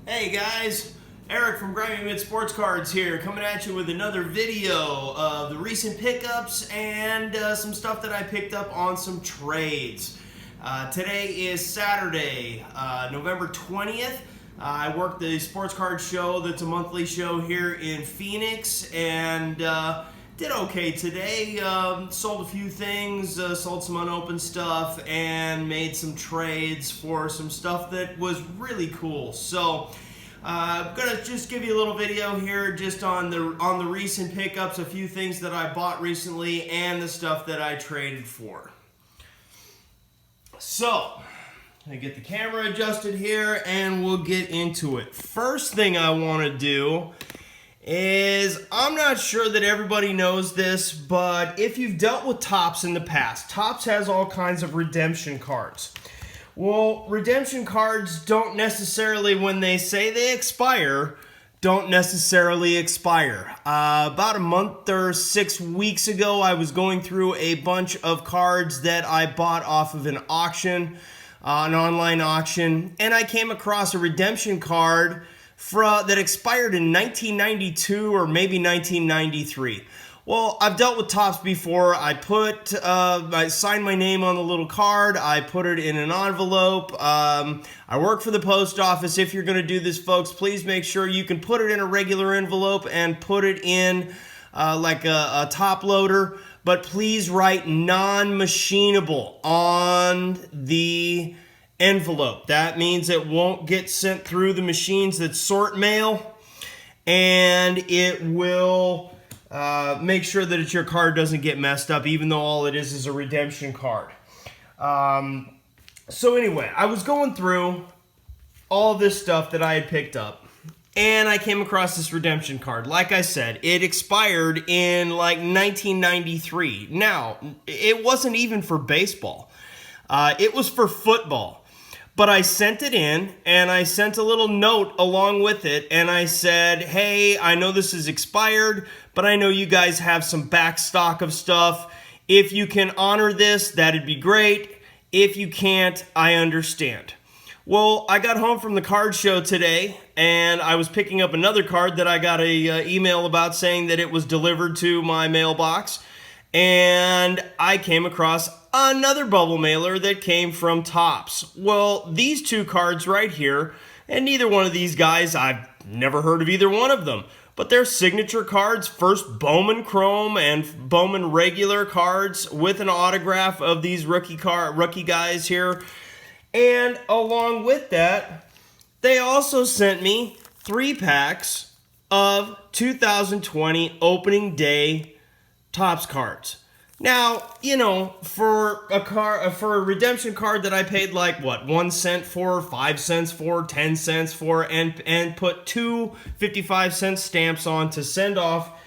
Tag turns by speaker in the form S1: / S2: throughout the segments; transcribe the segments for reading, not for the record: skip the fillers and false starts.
S1: Hey guys, Eric from Grimy Mid Sports Cards here, coming at you with another video of the recent pickups and some stuff that I picked up on some trades. Today is Saturday, November 20th. I work the sports card show that's a monthly show here in Phoenix, and did okay today. Sold a few things, sold some unopened stuff, and made some trades for some stuff that was really cool. So I'm gonna just give you a little video here just on the recent pickups, a few things that I bought recently, and the stuff that I traded for. So I get the camera adjusted here, and we'll get into it. First thing I want to do is, I'm not sure that everybody knows this, but if you've dealt with Topps in the past, Topps has all kinds of redemption cards. Well, redemption cards don't necessarily, when they say they expire, don't necessarily expire. About a month or 6 weeks ago, I was going through a bunch of cards that I bought off of an auction, an online auction, and I came across a redemption card that expired in 1992 or maybe 1993. Well, I've dealt with Topps before. I signed my name on the little card. I put it in an envelope. I work for the post office. If you're going to do this, folks, please make sure you can put it in a regular envelope and put it in like a top loader. But please write non-machinable on the envelope. That means it won't get sent through the machines that sort mail, and it will make sure that your card doesn't get messed up, even though all it is a redemption card. So anyway, I was going through all this stuff that I had picked up, and I came across this redemption card. Like I said, it expired in like 1993. Now, it wasn't even for baseball. It was for football. But I sent it in, and I sent a little note along with it, and I said, hey, I know this is expired, but I know you guys have some back stock of stuff. If you can honor this, that'd be great. If you can't, I understand. Well, I got home from the card show today, and I was picking up another card that I got an email about saying that it was delivered to my mailbox, and I came across another bubble mailer that came from Topps. Well, these two cards right here, and neither one of these guys, I've never heard of either one of them, but they're signature cards, first Bowman Chrome and Bowman regular cards with an autograph of these rookie guys here. And along with that, they also sent me 3 packs of 2020 opening day Topps cards. Now, you know, for a redemption card that I paid like what, 1 cent for, 5 cents for, 10 cents for, and put 2 55-cent stamps on to send off,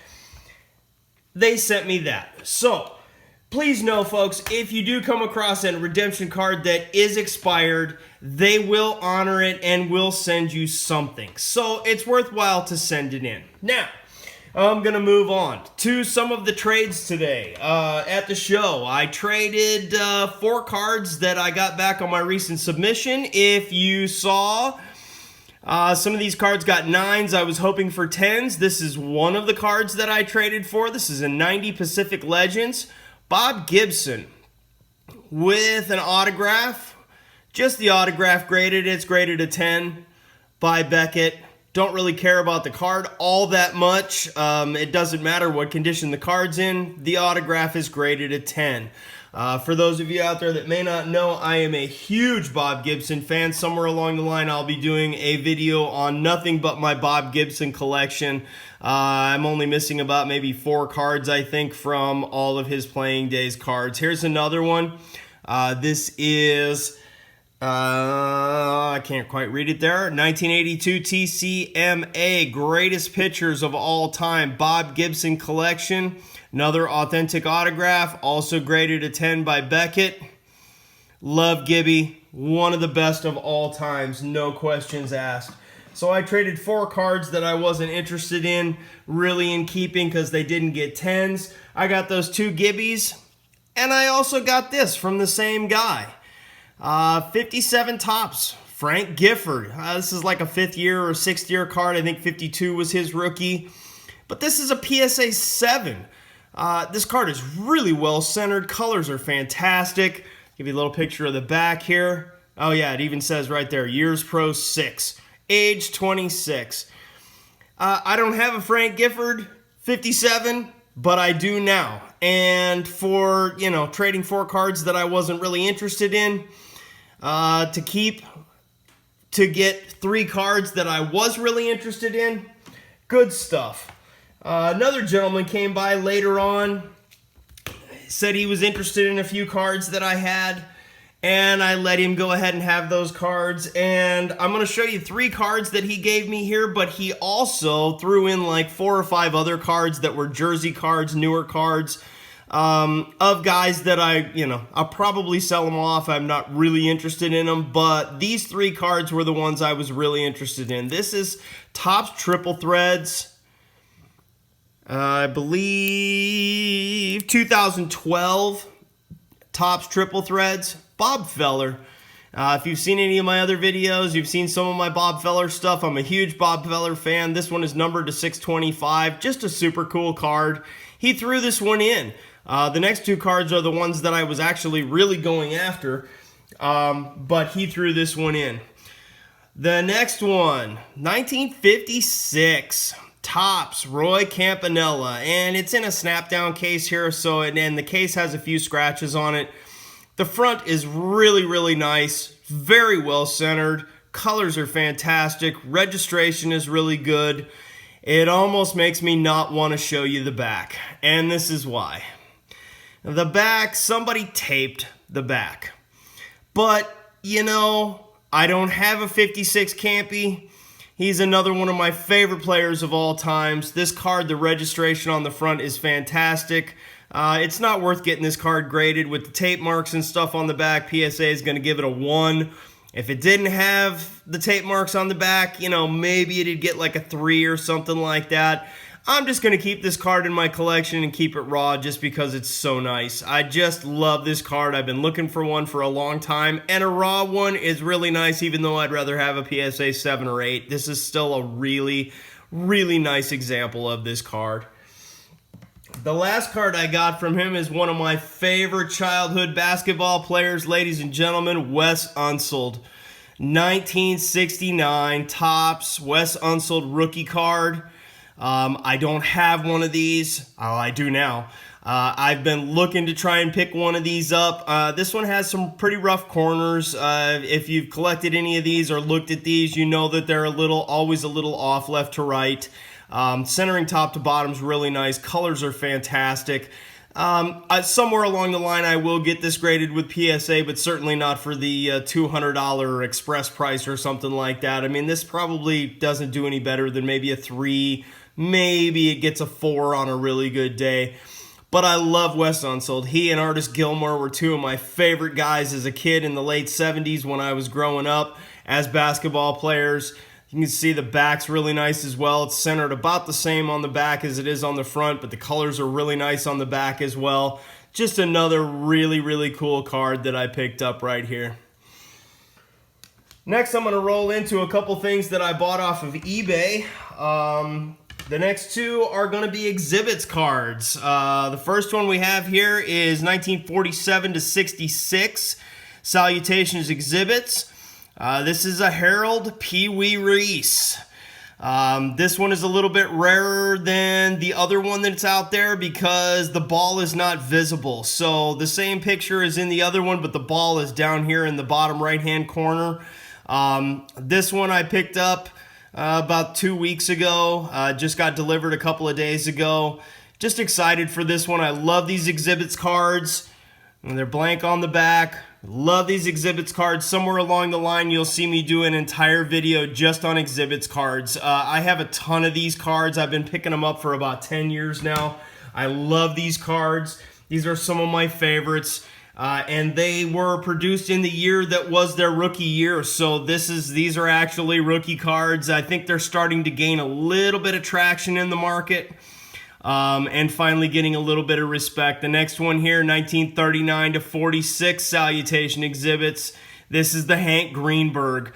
S1: they sent me that. So please know, folks, if you do come across a redemption card that is expired, they will honor it and will send you something. So it's worthwhile to send it in. Now, I'm going to move on to some of the trades today. At the show, I traded 4 cards that I got back on my recent submission. If you saw, some of these cards got 9s. I was hoping for 10s. This is one of the cards that I traded for. This is a 90 Pacific Legends. Bob Gibson with an autograph. Just the autograph graded. It's graded a 10 by Beckett. Don't really care about the card all that much. It doesn't matter what condition the card's in. The autograph is graded a 10. For those of you out there that may not know, I am a huge Bob Gibson fan. Somewhere along the line, I'll be doing a video on nothing but my Bob Gibson collection. I'm only missing about maybe 4 cards, I think, from all of his playing days cards. Here's another one. This is... I can't quite read it there. 1982 TCMA, greatest pitchers of all time, Bob Gibson collection. Another authentic autograph, also graded a 10 by Beckett. Love Gibby, one of the best of all times, no questions asked. So I traded 4 cards that I wasn't interested in, really in keeping because they didn't get 10s. I got those 2 Gibbies, and I also got this from the same guy. 57 Topps Frank Gifford. This is like a 5th year or 6th year card. I think 52 was his rookie. But this is a PSA 7. This card is really well centered. Colors are fantastic. Give you a little picture of the back here. Oh yeah, it even says right there, Years Pro 6, age 26. I don't have a Frank Gifford 57, but I do now. And for, you know, trading 4 cards that I wasn't really interested in, to get 3 cards that I was really interested in, good stuff. Another gentleman came by later on, said he was interested in a few cards that I had, and I let him go ahead and have those cards. And I'm going to show you 3 cards that he gave me here, but he also threw in like 4 or 5 other cards that were jersey cards, newer cards, of guys that I'll probably sell them off. I'm not really interested in them, but these 3 cards were the ones I was really interested in. This is Topps Triple Threads. I believe 2012 Topps Triple Threads. Bob Feller. If you've seen any of my other videos, you've seen some of my Bob Feller stuff. I'm a huge Bob Feller fan. This one is numbered to 625. Just a super cool card. He threw this one in. The next 2 cards are the ones that I was actually really going after, but he threw this one in. The next one, 1956. Topps Roy Campanella, and it's in a snap-down case here, so and the case has a few scratches on it. The front is really, really nice, very well centered. Colors are fantastic. Registration is really good. It almost makes me not want to show you the back, and this is why. The back, somebody taped the back, but you know, I don't have a 56 Campy. He's another one of my favorite players of all times. This card, the registration on the front is fantastic. It's not worth getting this card graded. With the tape marks and stuff on the back, PSA is going to give it a 1. If it didn't have the tape marks on the back, you know, maybe it'd get like a 3 or something like that. I'm just going to keep this card in my collection and keep it raw just because it's so nice. I just love this card. I've been looking for one for a long time, and a raw one is really nice, even though I'd rather have a PSA 7 or 8. This is still a really, really nice example of this card. The last card I got from him is one of my favorite childhood basketball players, ladies and gentlemen, Wes Unseld. 1969 Topps Wes Unseld rookie card. I don't have one of these. Oh, I do now. I've been looking to try and pick one of these up. This one has some pretty rough corners. If you've collected any of these or looked at these, you know that they're always a little off left to right. Centering top to bottom is really nice. Colors are fantastic. Somewhere along the line, I will get this graded with PSA, but certainly not for the $200 express price or something like that. I mean, this probably doesn't do any better than maybe a 3. Maybe it gets a 4 on a really good day. But I love Wes Unseld. He and Artis Gilmore were 2 of my favorite guys as a kid in the late 70s when I was growing up as basketball players. You can see the back's really nice as well. It's centered about the same on the back as it is on the front, but the colors are really nice on the back as well. Just another really, really cool card that I picked up right here. Next, I'm going to roll into a couple things that I bought off of eBay. The next 2 are going to be exhibits cards. The first one we have here is 1947 to 66 Salutations exhibits. This is a Harold Pee-wee Reese. This one is a little bit rarer than the other one that's out there because the ball is not visible. So the same picture is in the other one, but the ball is down here in the bottom right-hand corner. This one I picked up about 2 weeks ago. Just got delivered a couple of days ago. Just excited for this one. I love these exhibits cards. And they're blank on the back. Love these exhibits cards. Somewhere along the line, you'll see me do an entire video just on exhibits cards. I have a ton of these cards. I've been picking them up for about 10 years now. I love these cards. These are some of my favorites. And they were produced in the year that was their rookie year. So these are actually rookie cards. I think they're starting to gain a little bit of traction in the market. And finally getting a little bit of respect. The next one here, 1939 to 46 Salutation exhibits. This is the Hank Greenberg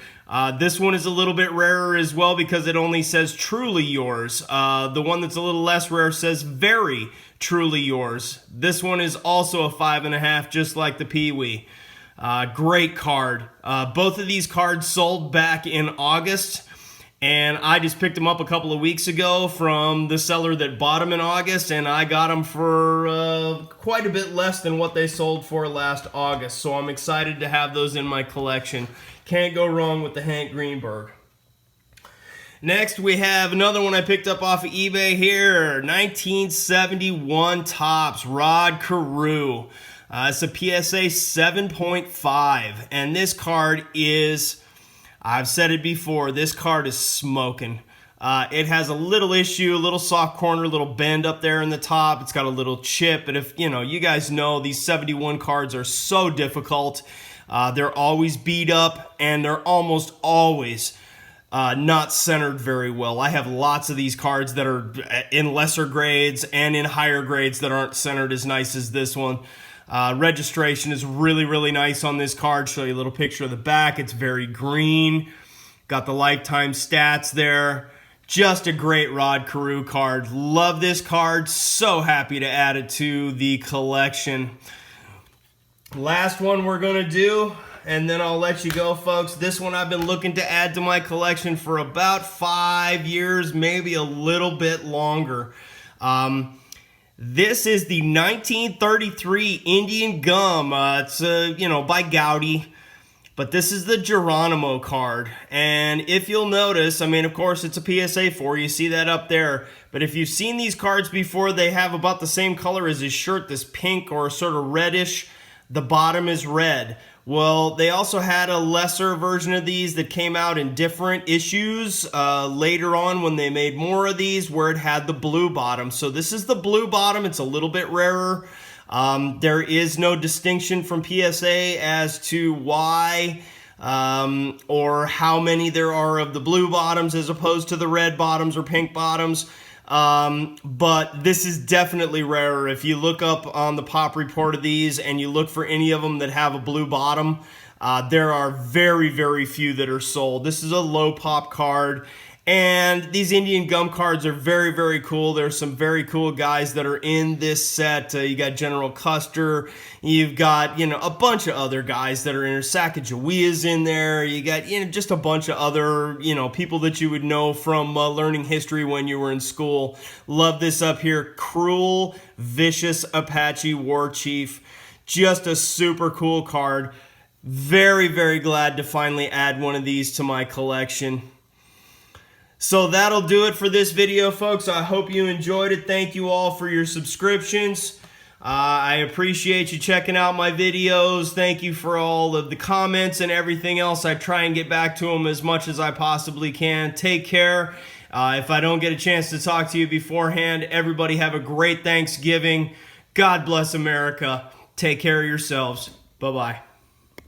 S1: This one is a little bit rarer as well because it only says truly yours. The one that's a little less rare says very truly yours. This one is also a 5.5, just like the peewee. Great card. Both of these cards sold back in August, and I just picked them up a couple of weeks ago from the seller that bought them in August, and I got them for quite a bit less than what they sold for last August. So I'm excited to have those in my collection. Can't go wrong with the Hank Greenberg. Next, we have another one I picked up off of eBay here. 1971 Topps Rod Carew. It's a PSA 7.5. And this card is, I've said it before, this card is smoking. It has a little issue, a little soft corner, a little bend up there in the top. It's got a little chip. But if, you guys know, these 71 cards are so difficult. They're always beat up, and they're almost always not centered very well. I have lots of these cards that are in lesser grades and in higher grades that aren't centered as nice as this one. Registration is really, really nice on this card. Show you a little picture of the back. It's very green. Got the lifetime stats there. Just a great Rod Carew card. Love this card. So happy to add it to the collection. Last one we're going to do, and then I'll let you go, folks. This one I've been looking to add to my collection for about 5 years, maybe a little bit longer. This is the 1933 Indian Gum. It's, by Goudey. But this is the Geronimo card. And if you'll notice, of course, it's a PSA 4. You see that up there. But if you've seen these cards before, they have about the same color as his shirt, this pink or sort of reddish. The bottom is red. Well, they also had a lesser version of these that came out in different issues later on when they made more of these, where it had the blue bottom. So this is the blue bottom. It's a little bit rarer. There is no distinction from PSA as to why or how many there are of the blue bottoms as opposed to the red bottoms or pink bottoms. But this is definitely rarer. If you look up on the pop report of these and you look for any of them that have a blue bottom, there are very, very few that are sold. This is a low pop card. And these Indian Gum cards are very, very cool. There's some very cool guys that are in this set. You got General Custer. You've got, a bunch of other guys that are in there. Sacagawea's in there. You got, just a bunch of other, people that you would know from learning history when you were in school. Love this up here. Cruel, Vicious Apache War Chief. Just a super cool card. Very, very glad to finally add one of these to my collection. So that'll do it for this video, folks. I hope you enjoyed it. Thank you all for your subscriptions. I appreciate you checking out my videos. Thank you for all of the comments and everything else. I try and get back to them as much as I possibly can. Take care. If I don't get a chance to talk to you beforehand, everybody have a great Thanksgiving. God bless America. Take care of yourselves. Bye-bye.